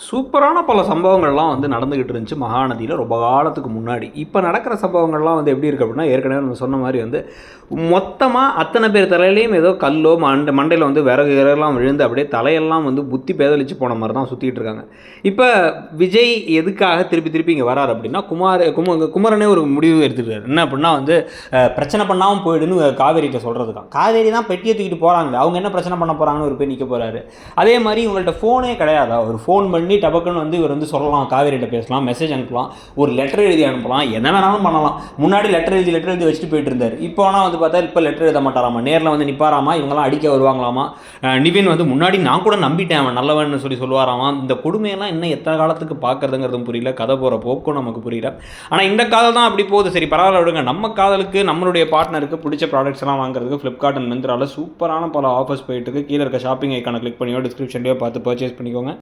சூப்பரான பல சம்பவங்கள்லாம் வந்து நடந்துக்கிட்டு இருந்துச்சு மகாநதியில் ரொம்ப காலத்துக்கு முன்னாடி. இப்போ நடக்கிற சம்பவங்கள்லாம் வந்து எப்படி இருக்குது அப்படின்னா, ஏற்கனவே நம்ம சொன்ன மாதிரி வந்து மொத்தமாக அத்தனை பேர் தலையிலையும் ஏதோ கல்லோ மண்டையில் வந்து விறகு விறகுலாம் விழுந்து அப்படியே தலையெல்லாம் வந்து புத்தி பேதலிச்சு போன மாதிரி தான் சுற்றிட்டு இருக்காங்க. இப்போ விஜய் எதுக்காக திருப்பி திருப்பி இங்கே வராரு அப்படின்னா, குமரனே ஒரு முடிவு எடுத்துக்கிறாரு. என்ன அப்படின்னா வந்து பிரச்சனை பண்ணாமல் போயிடுன்னு காவேரிகிட்ட சொல்கிறது தான். காவேரி தான் பெட்டியை தூக்கிட்டு போகிறாங்க, அவங்க என்ன பிரச்சனை பண்ண போகிறாங்கன்னு ஒரு போய் நிற்க போகிறாரு. அதே மாதிரி இவங்கள்ட்ட ஃபோனே கிடையாது. ஒரு ஃபோன் பண்ணி டபக்குன்னு வந்து இவர் வந்து சொல்லலாம், காவேரிகிட்ட பேசலாம், மெசேஜ் அனுப்பலாம், ஒரு லெட்டர் எழுதி அனுப்பலாம், என்ன வேணாலும் பண்ணலாம். முன்னாடி லெட்டர் எழுதி வச்சுட்டு போயிட்டு இருந்தார். இப்போ ஆனால் வந்து பார்த்தா இப்போ லெட்டர் எழுத மாட்டாராமா, நேரில் வந்து நிற்பாராமா, இவங்கெல்லாம் அடிக்க வருவாங்களாமா. நிவின் வந்து முன்னாடி நான் கூட நம்பிட்டேன் அவன் நல்லவன்னு சொல்லுவாராமா. இந்த கொடுமையெல்லாம் இன்னும் எத்தனை காலத்துக்கு பார்க்குறதுங்கிறதும் புரியல, கதை போகிற போக்கும் நமக்கு புரியல. ஆனால் இந்த காதல் தான் அப்படி போகுது. சரி பரவாயில்ல விடுங்க, நம்ம காதலுக்கு நம்மளுடைய பார்ட்னருக்கு பிடிச்ச ப்ராடக்ட்ஸ் எல்லாம் வாங்குறதுக்கு ஃப்ளிப்கார்ட் அண்ட் மிந்த்ராவில் சூப்பரான பல ஆஃபர்ஸ் போயிட்டு இருக்கு. கீழே இருக்க ஷாப்பிங் ஐக்கானை கிளிக் பண்ணியோ டிஸ்கிரிப்ஷன்லையோ பார்த்து பர்ச்சேஸ் பண்ணிக்கோங்க.